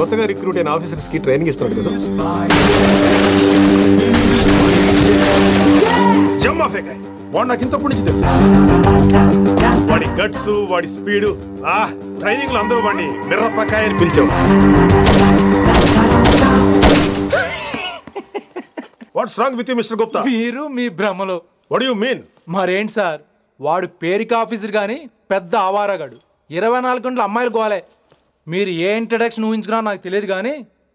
కొత్తగా రిక్రూట్ అయిన ఆఫీసర్స్ కి ట్రైనింగ్ ఇస్తున్నాడు కదా. జమ్మా ఫేకాయ్ వాడు నాకు ఇంతప్పటి నుంచి తెలుసు. వాడి గట్స్, వాడి స్పీడు, ట్రైనింగ్ లో అందరూ వాడిని మిర్రపకాయ అని పిలిచావు. What's wrong with you mister Gupta? మీరు మీ భ్రమలో. What you mean? మరేంటి సార్, వాడు పేరుకి ఆఫీసర్ గాని పెద్ద ఆవారగాడు. 24 గంటలు అమ్మాయిలు గోలే. మీరు ఏ ఇంట్రడక్షన్ ఊహించుకున్నా నాకు తెలియదు కానీ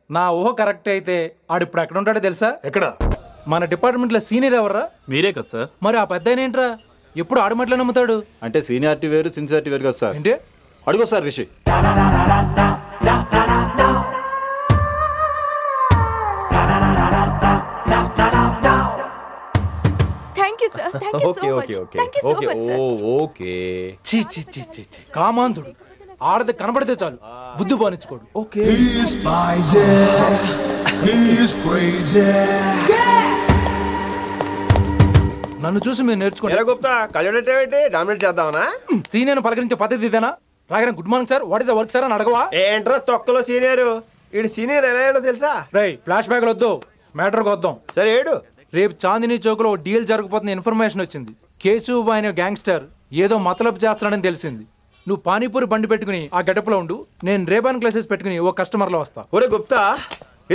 నా ఊహ కరెక్ట్ అయితే ఆడు ఇప్పుడు ఎక్కడ ఉంటాడో తెలుసా? ఎక్కడ? మన డిపార్ట్మెంట్ లో సీనియర్ ఎవర్రా? మీరే కదా సార్. మరి ఆ పెద్ద ఏంట్రా ఎప్పుడు ఆడమట్లో నమ్ముతాడు? అంటే సీనియారిటీ వేరు సిన్సియారిటీ వేరు కదా సార్. ఏంటి అడుగు సార్ రిషి. కామాంధుడు ఆడది కనబడితే చాలు బుద్ధి బానించుకోడు. నన్ను చూసి మీరు నేర్చుకోండి. గుప్తా కళ్ళేంటి డామినేట్ చేద్దామనా? సీనియర్ పలకరించే పద్ధతి ఇదేనా? రాగానే good morning sir, what is work sir అని అడగవా? ఏంట్రా తొక్కలో సీనియర్? ఈడు సీనియర్ ఎలా ఏడో తెలుసా? రై ఫ్లాష్ బ్యాక్ వద్దు, మ్యాటర్కి వద్దాం. సరే ఏడు. రేపు చాందినీ చౌక్ లో డీల్ జరగబోతున్న ఇన్ఫర్మేషన్ వచ్చింది. కేశూబాయ్ అనే గ్యాంగ్స్టర్ ఏదో మతలబు చేస్తున్నాడని తెలిసింది. నువ్వు పానీపూరి బండి పెట్టుకుని ఆ గెటప్ లో ఉండు, నేను రేబాన్ గ్లాసెస్ పెట్టుకుని ఓ కస్టమర్ లో వస్తా. ఒరే గుప్తా,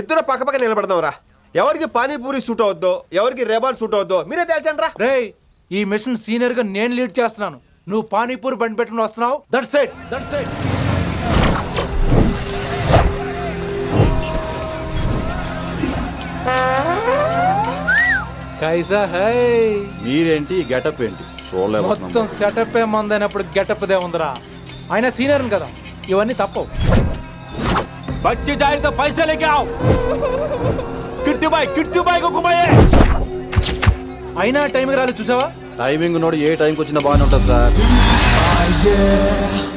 ఇద్దరు పక్క పక్క నిలబడదాం రా. ఎవరికి పానీపూరి సూట్ అవుద్దో, ఎవరికి రేబాన్ సూట్ అవుద్దో మీరే తేల్చండి రా. రే, ఈ మిషన్ సీనియర్ గా నేను లీడ్ చేస్తున్నాను. నువ్వు పానీపూరి బండి పెట్టుకుని వస్తున్నావు. That's it, that's it. కైసా హై? మీరేంటి గెటప్ ఏంటి? మొత్తం సెటప్ ఏ మందైనప్పుడు గెటప్ దే ఉందిరా. ఆయన సీనియర్ కదా, ఇవన్నీ తప్పవు. బచ్చి జాయితో పైసా లేకే ఆవ్. కిట్టు బాయ్ కుమాయే. అయినా టైంకి రాలేదు చూసావా? టైమింగ్ నోడు ఏ టైంకి వచ్చినా బాగానే ఉంటుంది సార్.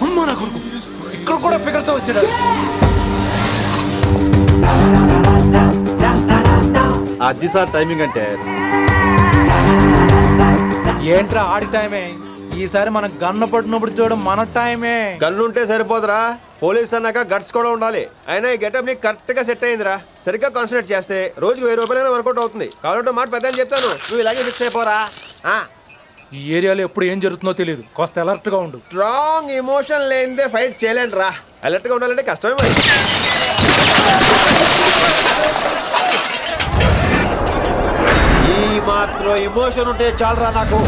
అమ్మా నా కొడుకు, ఇక్కడ కూడా ఫిగర్ తో వచ్చాడు. అది సార్ టైమింగ్ అంటే. ఏంట్రా ఆడి టైమే? ఈసారి మనం గన్ను పట్టినప్పుడు చూడడం మన టైమే. గన్ను ఉంటే సరిపోదురా, పోలీస్ అన్నాక గట్స్ కూడా ఉండాలి. అయినా ఈ గెటప్ నీకు కరెక్ట్ గా సెట్ అయిందిరా. సరిగ్గా కాన్సన్ట్రేట్ చేస్తే రోజుకి 1000 రూపాయలైనా వర్కౌట్ అవుతుంది. కాబట్టి మాట పెద్ద అని చెప్తాను, నువ్వు ఇలాగే ఫిక్స్ అయిపోరా. ఈ ఏరియాలో ఎప్పుడు ఏం జరుగుతుందో తెలియదు, కాస్త అలర్ట్ గా ఉండు. స్ట్రాంగ్ ఎమోషన్ లేనిదే ఫైట్ చేయలేండి రా. అలర్ట్ గా ఉండాలంటే కష్టమే మరి. ఈ మాత్రం ఎమోషన్ ఉంటే చాలరా నాకు.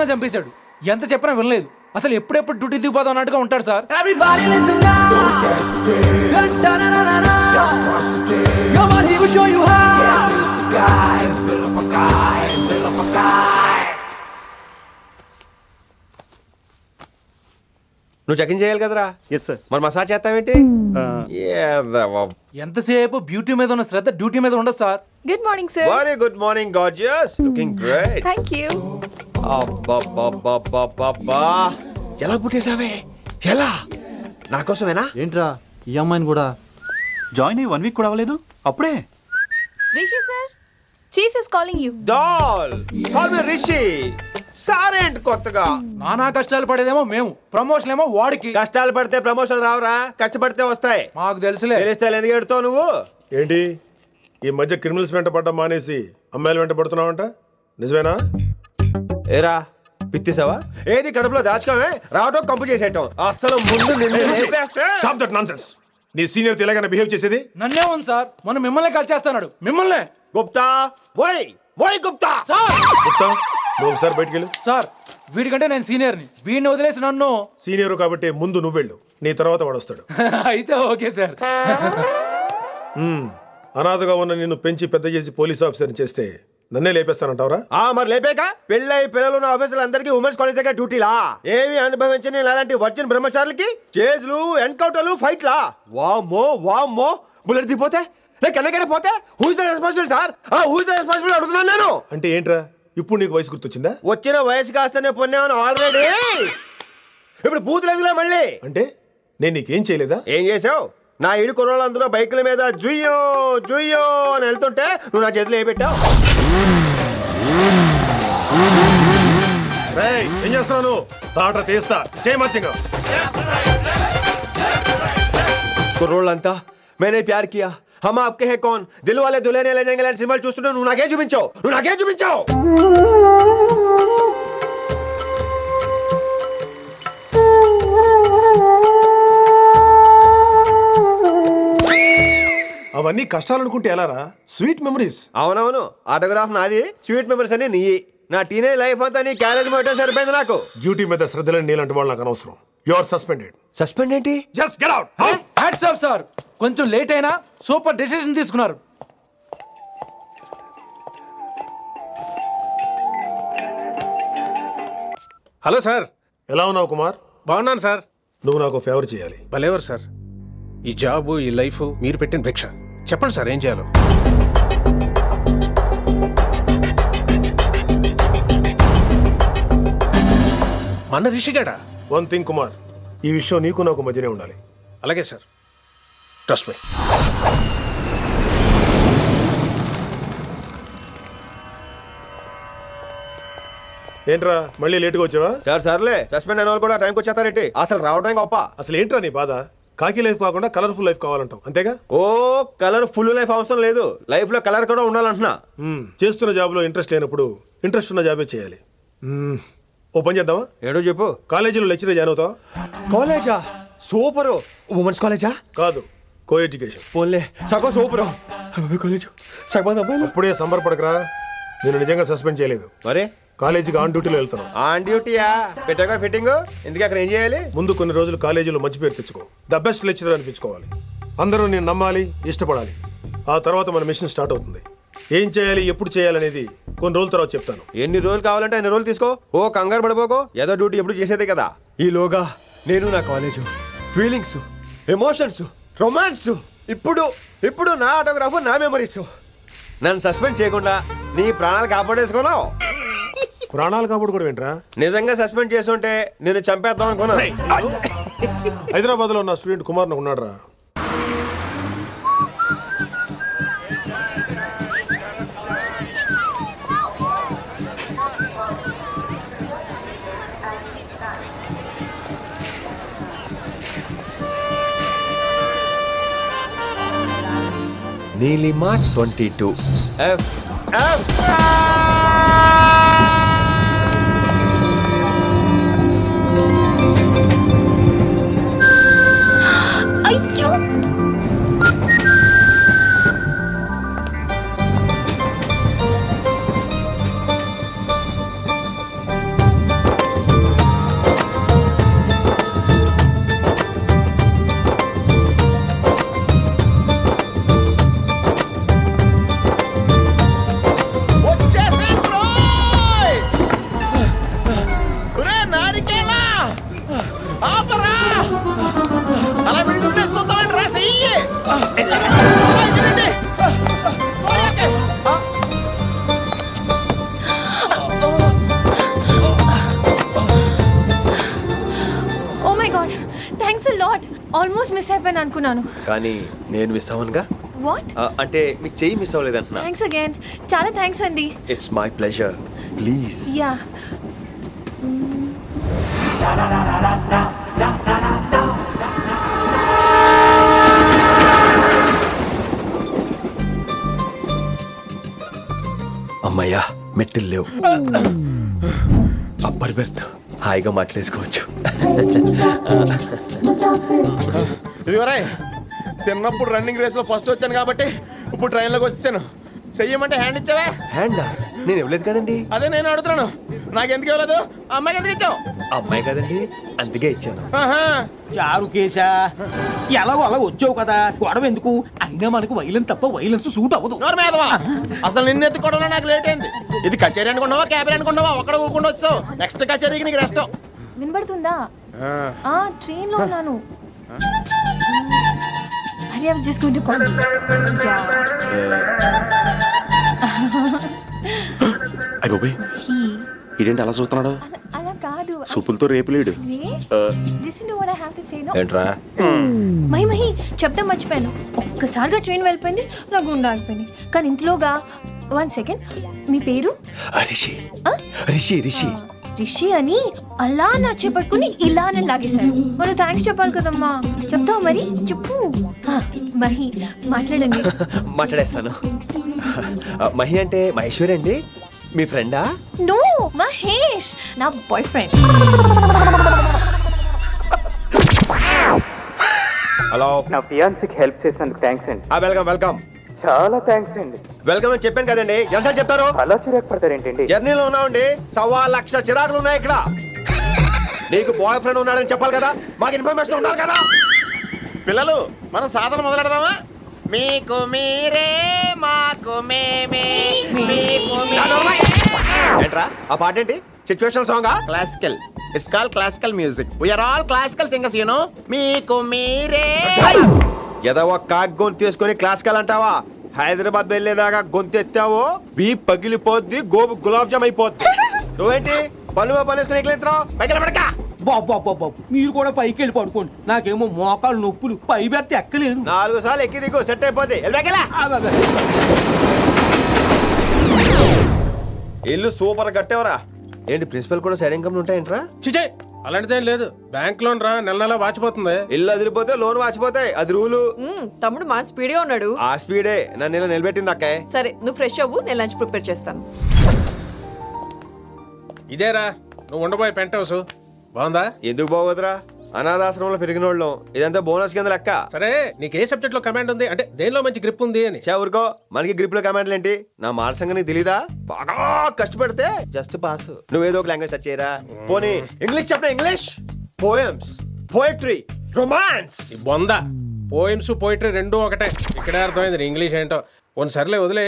చంపేశాడు. ఎంత చెప్పినా వినలేదు. అసలు ఎప్పుడెప్పుడు డ్యూటీ దిగిపోదాం అన్నట్టుగా ఉంటాడు సార్. నువ్వు చెకింగ్ చేయాలి కదరా? Yes sir. మరి మసాజ్ చేస్తావేంటి? ఎంతసేపు బ్యూటీ మీద ఉన్న శ్రద్ధ డ్యూటీ మీద ఉండదు sir. Good morning sir. Very good morning gorgeous, looking great. Thank you. అబ్బబ్బబ్బబ్బబ్బా, ఎలా పుట్టేసావే? ఎలా? నా కోసమేనా? ఏంట్రా ఈ అమ్మాయిని కూడా? జాయిన్ అయ్యి 1 వీక్ కూడా అవ్వలేదు అప్పుడే. Rishi sir, chief is calling you. Doll call me Rishi. సారేంటి కొత్తగా? నానా కష్టాలు పడేదేమో మేము, ప్రమోషన్ ఏమో వాడికి. కష్టాలు పడితే ప్రమోషన్ రావురా, కష్టపడితే వస్తాయి. మాకు తెలుసులే. తెలిస్తే ఎందుకు ఎడుతావు నువ్వు? ఏంటి ఈ మధ్య క్రిమినల్స్ వెంట పడ్డం మానేసి అమ్మాయిలు వెంట పడుతున్నావంట, నిజమేనా? ఏరా పిత్తిసావా? ఏది కడుపులో దాచుకోవే, రావటం కంపు చేసేయటం. అసలు ముందు నిన్ను లేపేస్తే- స్టాప్ దట్ నాన్సెన్స్. నీ సీనియర్ ఇలాగైనా బిహేవ్ చేసేది? నన్నే ఉంది సార్, మనం మిమ్మల్ని కాల్ చేస్తున్నాడు. మిమ్మల్నే గుప్తా ఓయ్ ఓయ్ గుప్తా. సార్. గుప్తా, నువ్వు ఒకసారి బయటికి వెళ్ళు. సార్, వీడికంటే నేను సీనియర్ని, వీడిని వదిలేసి నన్ను. సీనియర్ కాబట్టి ముందు నువ్వు వెళ్ళు, నీ తర్వాత వాడు వస్తాడు. అయితే ఓకే సార్. అనాథగా ఉన్న నిన్ను పెంచి పెద్ద చేసి పోలీస్ ఆఫీసర్ని చేస్తే నన్నే లేపేస్తానంటావరా? మరి లేపాక పెళ్ళై పిల్లలు ఉన్న ఆఫీసులు అందరికీ ఉమెన్స్ కాలేజ్ దగ్గర డ్యూటీలా? ఏమి అనుభవించని అలాంటి వర్జిన్ బ్రహ్మచారులకి చేజ్లు, ఎన్కౌంటర్లు, ఫైట్లా? వామ్మో వామ్మో. బుల్లెట్ దిగిపోతే లేక ఎన్నకైనా పోతే who is the responsible sir? Who is the responsible అడుగుతున్నాను నేను. అంటే ఏంట్రా, ఇప్పుడు నీకు వయసు గుర్తొచ్చిందా? వచ్చిన వయసు కాస్తనే పొన్నాను ఆల్రెడీ. ఇప్పుడు బూత్ లేదులే మళ్ళీ. అంటే నేను నీకేం చేయలేదా? ఏం చేసావు? నా ఇడు కుర్రోళ్ళందరూ బైకుల మీద జుయ్యో జుయ్యో అని వెళ్తుంటే నువ్వు నా చేతిలో ఏ పెట్టావు? ఏం చేస్తున్నాను? తాట చేస్తా చేయమచ్చంగా. కుర్రోళ్ళంతా मैंने प्यार किया, हम आपके हैं कौन, दिल वाले दुल्हनिया ले जाएंगे లాంటి సినిమాలు చూస్తుంటే నువ్వు నాకే చూపించావు. అవన్నీ కష్టాలు అనుకుంటే ఎలారా? Sweet memories. అవునవును, ఆటోగ్రాఫ్ నాది, స్వీట్ మెమరీస్ అని నీ. నా టీనేజ్ లైఫ్ అంతా నీ క్యారేజ్ మొత్తం సరిపోయింది నాకు. డ్యూటీ మీద శ్రద్ధలేని నీలాంటి వాళ్ళు నాకు అనవసరం. You are suspended. సస్పెండ్ ఏంటి? Just get out. Hats off sir, కొంచెం లేట్ అయినా సూపర్ డెసిషన్ తీసుకున్నారు. Hello sir. ఎలా ఉన్నావు కుమార్? బాగున్నాను సార్. నువ్వు నాకు ఫేవర్ చేయాలి. భలేవారు సార్. ఈ జాబ్, ఈ లైఫ్ మీరు పెట్టిన భిక్ష. చెప్పండి సార్ ఏం చేయాలో. మన రిషిగాడా? వన్ థింగ్ కుమార్, ఈ విషయం నీకు నాకు మధ్యనే ఉండాలి. అలాగే సార్, ట్రస్ట్ మీ. ఏంట్రా మళ్ళీ లేటుగా వచ్చావా? సర్లే, సస్పెండ్ అయిన వాళ్ళు కూడా టైంకి వచ్చేస్తారేంటి? అసలు రావడానికి గొప్ప. అసలు ఏంట్రా నీ బాధ? కాకి లైఫ్ కాకుండా కలర్ఫుల్ లైఫ్ కావాలంటావు, అంతేగా? ఓ కలర్ ఫుల్ లైఫ్ అవసరం లేదు, లైఫ్ లో కలర్ కూడా ఉండాలంటున్నా. చేస్తున్న జాబ్ లో ఇంట్రెస్ట్ లేనప్పుడు ఇంట్రెస్ట్ ఉన్న జాబే చేయాలి. ఓ పని చేద్దామా? ఏడో చెప్పు. కాలేజీలో లెక్చరర్ జాయిన్ అవుతావా? కాలేజా? సూపర్. ఉమెన్స్ కాలేజా? కాదు, కో ఎడ్యుకేషన్. పోన్లే, సగం సూపర్. కాలేజ్ సగం అబ్బాయిలు. అప్పుడే సంబరపడకరా, నేను నిజంగా సస్పెండ్ చేయలేదు. మరే కాలేజీకి ఆన్ డ్యూటీలో వెళ్తున్నాను. ఆన్ డ్యూటీయా? పెట్టాక ఫిట్టింగ్ ఎందుకు? అక్కడ ఏం చేయాలి? ముందు కొన్ని రోజులు కాలేజీలో మంచి పేరు తెచ్చుకో, ద బెస్ట్ లెక్చరర్ అనిపించుకోవాలి. అందరూ నేను నమ్మాలి, ఇష్టపడాలి. ఆ తర్వాత మన మిషన్ స్టార్ట్ అవుతుంది. ఏం చేయాలి, ఎప్పుడు చేయాలనేది కొన్ని రోజుల తర్వాత చెప్తాను. ఎన్ని రోజులు కావాలంటే అన్ని రోజులు తీసుకో. ఓ కంగారు పడిపోకో, ఏదో డ్యూటీ ఎప్పుడు చేసేదే కదా. ఈలోగా నేను నా కాలేజు, ఫీలింగ్స్, ఎమోషన్స్, రొమాన్స్, ఇప్పుడు నా ఆటోగ్రాఫ్, నా మెమరీస్. నన్ను సస్పెండ్ చేయకుండా నీ ప్రాణాలు కాపాడేసుకున్నావు. ప్రాణాలు కాబట్టి కూడా ఏంట్రా? నిజంగా సస్పెండ్ చేస్తుంటే నేను చంపేద్దాం అనుకున్నా. హైదరాబాద్ లో నా స్టూడెంట్ కుమార్ నాకు ఉన్నాడు రా. Neelima 22 F F. అయ్యో, వచ్చేసా. అయిపోయాను అనుకున్నాను. కానీ నేను మిస్ అవ్వనుగా. వాట్? అంటే మీకు చెయ్యి మిస్ అవ్వలేదంటున్నా. Thanks again. చాలా థ్యాంక్స్ అండి. It's my pleasure. Please. Yeah. అమ్మయ్యా, మెట్టులు లేవు. అప్పర్ బెర్త్, హాయిగా మాట్లాడేసుకోవచ్చు. ఇదిగోరే, చిన్నప్పుడు రన్నింగ్ రేస్ లో ఫస్ట్ వచ్చాను కాబట్టి ఇప్పుడు ట్రైన్ లోకి వచ్చాను. చెయ్యమంటే హ్యాండ్ ఇచ్చావే. హ్యాండా? నేను ఇవ్వలేదు కదండి. అదే నేను అడుగుతున్నాను, నాకెందుకు ఇవ్వలేదు? అమ్మాయికి ఎందుకు ఇచ్చావు? అమ్మాయి కదండి, అందుకే ఇచ్చాను. చారు కేశా, ఎలాగో అలా వచ్చావు కదా, గొడవ ఎందుకు? అయినా మనకు వైలెన్స్ తప్ప వైలెన్స్ సూట్ అవ్వదు. అసలు నిన్ను ఎత్తుకోవడంలో నాకు లేట్ అయింది. ఇది కచేరీ అనుకున్నావా, క్యాబిన్ అనుకున్నావా? ఒక్కడ ఊకుండా వచ్చావు. నెక్స్ట్ కచేరీకి నీకు రెస్ట్. వినబడుతుందా? ట్రైన్ లో ఉన్నాను. I was just going to call you. ఇదేంటి అలా చూస్తున్నాడు? అలా కాదు. సూపులతో రేపులేడు. Listen to what I have to say, no? ఏంట్రా? మహి చెప్పడం మర్చిపోయాను. ఒక్కసారిగా ట్రైన్ వెళ్ళిపోయింది, నా గుండె ఆగిపోయింది. కానీ ఇంట్లోగా 1 సెకండ్, మీ పేరు? రిషి. రిషి రిషి రిషి అని అలా నా చేపట్టుకుని ఇలానే లాగేశారు. మరి థ్యాంక్స్ చెప్పాలి కదమ్మా. చెప్తావు మరి? చెప్పు. మహి మాట్లాడండి. మాట్లాడేస్తాను. మహి అంటే మహేశ్వరి అండి, మీ ఫ్రెండా? నో, మహేష్ నా బాయ్ ఫ్రెండ్. హలో. నా ఫియాన్సీకి హెల్ప్ చేసినందుకు థ్యాంక్స్ అండి. Welcome welcome. చాలా థ్యాంక్స్ అండి. వెల్కమ్ అని చెప్పాను కదండి, ఎంతసేపు చెప్తారు? అలా చిరాకు పడతారేంటండి? జర్నీలో ఉన్నామండి, 1,00,000 చిరాకులు ఉన్నాయి ఇక్కడ. నీకు బాయ్ ఫ్రెండ్ ఉన్నాడని చెప్పాలి కదా, మాకు ఇన్ఫర్మేషన్ ఉండాలి కదా. పిల్లలు, మనం సాధన మొదలెడదామా? మీకు మీరే, మాకు మేమే, మీకు ఏంట్రా ఆ పాట ఏంటి? సిచ్యువేషన్ సాంగా? Classical. It's call classical music. We are all classical singers, you know. మీకు మీరే. ఏదో ఒక కాక్ గొంతు తీసుకొని క్లాసికల్ అంటావా? హైదరాబాద్ వెళ్ళేదాకా గొంతు ఎత్తావో బీ పగిలిపోద్ది, గోబు గులాబ్ జామ్ అయిపోద్ది. నువ్వేంటి పనులు పనేసుకుని ఎక్కలేస్తున్నావు? పైకి పడక. బాబు మీరు కూడా పైకి వెళ్ళి పడుకోండి, నాకేమో మోకాలు నొప్పులు, పై బెర్త్ ఎక్కలేను. 4 సార్లు ఎక్కి దిగు, సెట్ అయిపోద్ది. ఇల్లు సూపర్ కట్టేవరా. ఏంటి ప్రిన్సిపల్ కూడా సైడ్ ఇన్కమ్ ఉంటాయంట్రా? చిచే, అలాంటిదేం లేదు. బ్యాంక్ లోన్ రా, నెల నెల వాచిపోతుంది. ఇల్లు అదిరిపోతే లోన్ వాచిపోతాయి, అది రూలు. తమ్ముడు మా స్పీడ్ గా ఉన్నాడు. ఆ స్పీడే నన్ను ఇలా నిలబెట్టింది అక్కాయ్. సరే నువ్వు ఫ్రెష్ అవ్వు, నేను లంచ్ ప్రిపేర్ చేస్తాను. ఇదేరా నువ్వు ఉండబోయే పెంట్ హౌస్. బాగుందా? ఎందుకు బాగోదురా, అనాథాశ్రమంలో పెరిగిన వాళ్ళం, ఇదంతా బోనస్ కింద లెక్క. సరే నీకు ఏ సబ్జెక్ట్ లో కమాండ్ ఉంది, అంటే దేనిలో మంచి గ్రిప్ ఉంది అని? ఊరుకో, మనకి గ్రిప్ లో కమాండ్లు ఏంటి? నా మాట సంగతి నీకు తెలీదా? బాగా కష్టపడితే జస్ట్ పాస్. నువ్వేదో ఒక లాంగ్వేజ్ సెర్చ్ చేయరా. పోనీ ఇంగ్లీష్ చెప్పిన ఇంగ్లీష్, పోయమ్స్, పోయట్రీ, రొమాన్స్. బొంద పోయిమ్స్ పోయిటరీ రెండూ ఒకటే. ఇక్కడే అర్థమైంది ఇంగ్లీష్ ఏంటో. కొన్ని సర్లే వదిలే.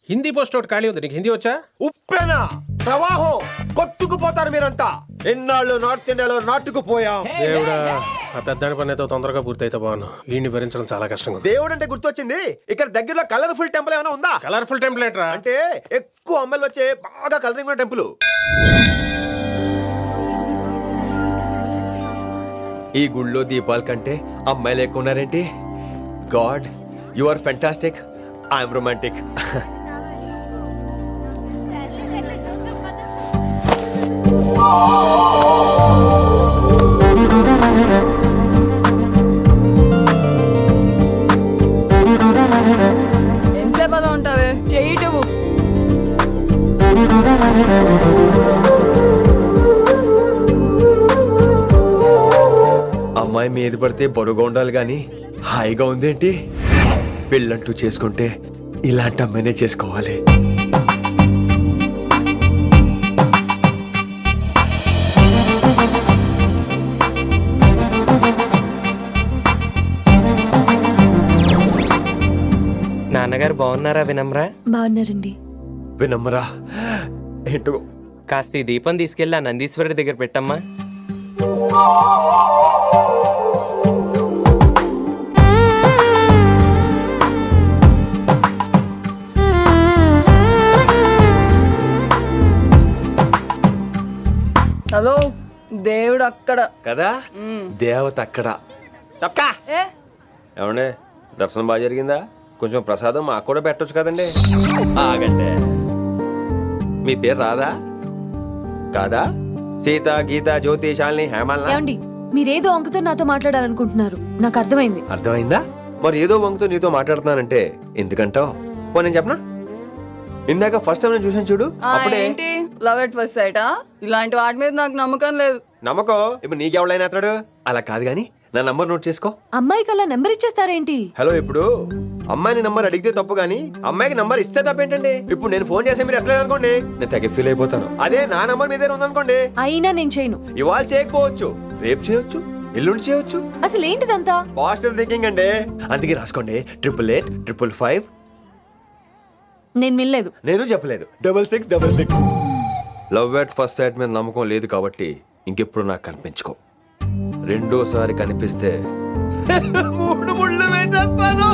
హిందీ పోస్ట్ ఒకటి ఖాళీ ఉంది, నీకు హిందీ వచ్చా? ఉప్పెనా ప్రవాహం కొట్టుకుపోతారు మీరంతా. ఎన్నాళ్ళు నార్త్ ఇండియాలో నాటుకుపోయాం. దేవుడా, ఆ పెద్దాని పని అయితే తొందరగా పూర్తయితే బాగున్నాను. వీడిని భరించడం చాలా కష్టంగా. దేవుడు అంటే గుర్తొచ్చింది, ఇక్కడ దగ్గరలో కలర్ఫుల్ టెంపుల్ ఏమైనా ఉందా? కలర్ఫుల్ టెంపుల్ ఏంట్రా? అంటే ఎక్కువ అమ్మాయిలు వచ్చే బాగా కలరింగ్ ఉన్న టెంపుల్. ఈ గుళ్ళో దీపాల కంటే అమ్మాయిలు ఎక్కువ ఉన్నారేంటి? God, you are fantastic, I'm romantic. ఎంతసేపు అలా ఉంటావే, చేయటము. అమ్మాయి మీద పడితే బరువుగా ఉండాలి గాని హాయిగా ఉందేంటి? పెళ్ళంటూ చేసుకుంటే ఇలాంటి అమ్మాయినే చేసుకోవాలి. నాన్నగారు బాగున్నారా వినమ్రా? బాగున్నారండి. వినమ్రా ఏంటో. కాస్త ఈ దీపం తీసుకెళ్ళి ఆ నందీశ్వరుడి దగ్గర పెట్టమ్మా. హలో, దేవుడు అక్కడ కదా, దేవత అక్కడ. తప్పకా ఏ ఏమండే దర్శనం బాగా జరిగిందా? కొంచెం ప్రసాదం మాకు కూడా పెట్టొచ్చు కదండి. ఆగండి, మీ పేరు రాదా కాదా? సీత, గీత, జ్యోతి, శాలిని, హేమల్నా? ఏమండి మీరేదో అంకుతో నాతో మాట్లాడాలనుకుంటున్నారు, నాకు అర్థమైంది. అర్థమైందా? మరి ఏదో వంగుతో నీతో మాట్లాడుతున్నానంటే ఎందుకంటావు? పో నేను చెప్పనా? ఇందాక ఫస్ట్ టైం నేను చూసాను చూడు, అప్పుడే ఏంటి లవ్ ఎట్ ఫస్ట్ సైటా? ఇలాంటి వాటి మీద నాకు నమ్మకం లేదు. నమ్మకం ఇప్పుడు నీకెవడైనా అతడు? అలా కాదు గాని నా నంబర్ నోట్ చేసుకో. అమ్మాయికి అలా నెంబర్ ఇచ్చేస్తారేంటి? హలో, ఇప్పుడు అమ్మాయిని నంబర్ అడిగితే తప్పు గానీ అమ్మాయికి నంబర్ ఇస్తే తప్పేంటండి? ఇప్పుడు నేను ఫోన్ చేస్తే మీరు ఎట్లేదు అనుకోండి, నేను తెగ ఫీల్ అయిపోతాను. అదే నా నంబర్ మీ దగ్గర ఉందనుకోండి, అయినా నేను చేయను. ఇవాళ చేయకపోవచ్చు, రేపు చేయొచ్చు, ఎల్లుండి చేయొచ్చు. అసలు ఏంటిదంతా? పాజిటివ్ థింకింగ్ అండి. అందుకే రాసుకోండి 888 555. నేను వినలేదు. నేను చెప్పలేదు 6666. లవ్ ఎట్ ఫస్ట్ సైట్ మీద నమ్మకం లేదు కాబట్టి ఇంకెప్పుడు నాకు కనిపించుకో. రెండోసారి కనిపిస్తే 3 ముళ్ళు వేసేస్తాను.